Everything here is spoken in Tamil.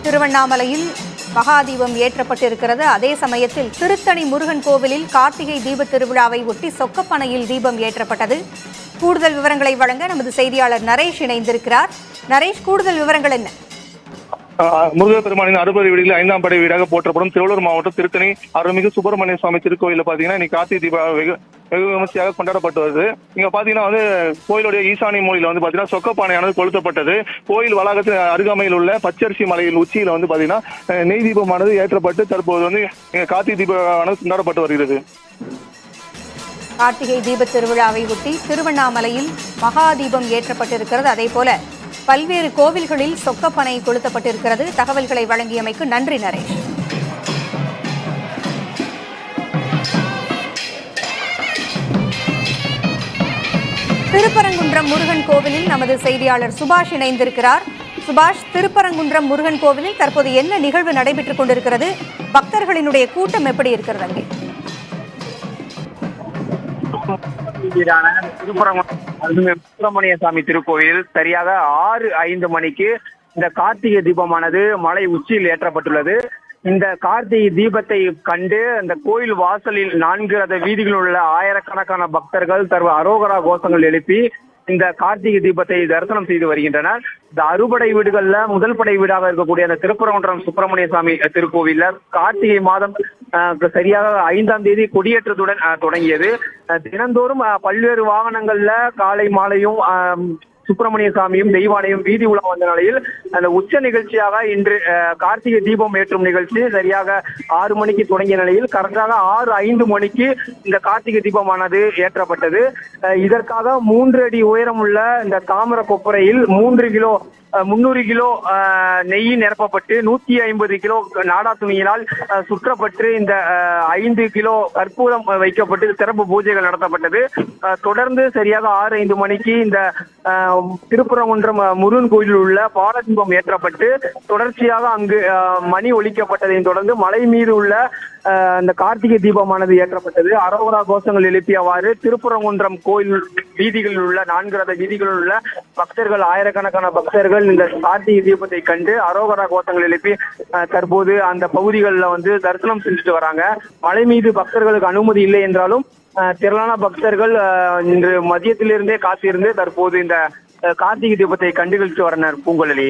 திருவண்ணாமலையில் மகாதீபம் ஏற்றப்பட்டிருக்கிறது. அதே சமயத்தில் திருத்தணி முருகன் கோவிலில் கார்த்திகை தீபத் திருவிழாவை ஒட்டி சொக்கப்பனையில் தீபம் ஏற்றப்பட்டது. கூடுதல் விவரங்களை வழங்க நமது செய்தியாளர் நரேஷ் இணைந்திருக்கிறார். நரேஷ், கூடுதல் விவரங்கள் என்ன? முருகப்பெருமானின் அறுபடை வீடுகளில் 5ஆம் படை வீடாக போற்றப்படும் திருவள்ளூர் மாவட்டம் திருத்தணி அருள்மிகு சுப்பிரமணிய சுவாமி திருக்கோயில பாத்தீங்கன்னா இன்னைக்கு கார்த்திகை தீபம் வெகு விமர்சையாக கொண்டாடப்பட்டு வருது. இங்க பாத்தீங்கன்னா கோயிலுடைய ஈசானி மூலையில பாத்தீங்கன்னா சொக்கப்பானையானது கொளுத்தப்பட்டது. கோயில் வளாகத்தில் அருகாமையில் உள்ள பச்சரிசி மலையில் உச்சியில பாத்தீங்கன்னா நெய் தீபமானது ஏற்றப்பட்டு தற்போது இங்க கார்த்திகை தீபமானது கொண்டாடப்பட்டு வருகிறது. கார்த்திகை தீபத் திருவிழாவை ஒட்டி திருவண்ணாமலையில் மகாதீபம் ஏற்றப்பட்டிருக்கிறது. அதேபோல பல்வேறு கோவில்களில் சொக்கப்பனை கொளுத்தப்பட்டிருக்கிறது. தகவல்களை வழங்கியமைக்கு நன்றி நரேஷ். திருப்பரங்குன்றம் முருகன் கோவிலில் நமது செய்தியாளர் சுபாஷ் இணைந்திருக்கிறார். சுபாஷ், திருப்பரங்குன்றம் முருகன் கோவிலில் தற்போது என்ன நிகழ்வு நடைபெற்றுக் கொண்டிருக்கிறது? பக்தர்களினுடைய கூட்டம் எப்படி இருக்கிறது அங்கே? சுப்பிரமணிய சாமி திருக்கோயில் சரியாக 6:05 மணிக்கு இந்த கார்த்திகை தீபமானது மலை உச்சியில் ஏற்றப்பட்டுள்ளது. இந்த கார்த்திகை தீபத்தை கண்டு அந்த கோயில் வாசலில் 4 ரத வீதிகளில் உள்ள ஆயிரக்கணக்கான பக்தர்கள் அரோகரா கோஷங்கள் எழுப்பி இந்த கார்த்திகை தீபத்தை தரிசனம் செய்து வருகின்றனர். இந்த அறுபடை வீடுகள்ல முதல் படை வீடாக இருக்கக்கூடிய அந்த திருப்பரங்குன்றம் சுப்பிரமணிய சாமி திருக்கோவில்ல கார்த்திகை மாதம் சரியாக 5ஆம் தேதி கொடியேற்றத்துடன் தொடங்கியது. தினந்தோறும் பல்வேறு வாகனங்கள்ல காலை மாலையும் சுப்பிரமணிய சாமியும் தெய்வானையும் வீதி உலா வந்த நிலையில் அந்த உச்ச நிகழ்ச்சியாக இன்று கார்த்திகை தீபம் ஏற்றும் நிகழ்ச்சி சரியாக 6 மணிக்கு தொடங்கிய நிலையில் கரெக்டாக 6:05 மணிக்கு இந்த கார்த்திகை தீபமானது ஏற்றப்பட்டது. இதற்காக 3 அடி உயரம் உள்ள இந்த தாமிர கொப்பரையில் 300 கிலோ நெய் நிரப்பப்பட்டு 150 கிலோ நாடா துணியினால் சுற்றப்பட்டு இந்த 5 கிலோ கற்பூரம் வைக்கப்பட்டு சிறப்பு பூஜைகள் நடத்தப்பட்டது. தொடர்ந்து சரியாக 6:05 மணிக்கு இந்த திருப்பரங்குன்றம் முருகன் கோயிலில் உள்ள பாலதீபம் ஏற்றப்பட்டு தொடர்ச்சியாக அங்கு மணி ஒலிக்கப்பட்டதையும் தொடர்ந்து மலை மீது உள்ள அந்த கார்த்திகை தீபமானது ஏற்றப்பட்டது. அரோகரா கோஷங்கள் எழுப்பியவாறு திருப்பரங்குன்றம் கோயில் வீதிகளில் உள்ள 4 ரத வீதிகளில் உள்ள பக்தர்கள், ஆயிரக்கணக்கான பக்தர்கள் இந்த கார்த்திகை தீபத்தை கண்டு அரோகரா கோஷங்கள் எழுப்பி தற்போது அந்த பகுதிகளில் தரிசனம் செஞ்சுட்டு வராங்க. மலை மீது பக்தர்களுக்கு அனுமதி இல்லை என்றாலும் திரளான பக்தர்கள் இன்று மதியத்திலிருந்தே காத்திருந்து தற்போது இந்த கார்த்திகை தீபத்தை கண்டுகளித்து வரனர். பூங்குழலி.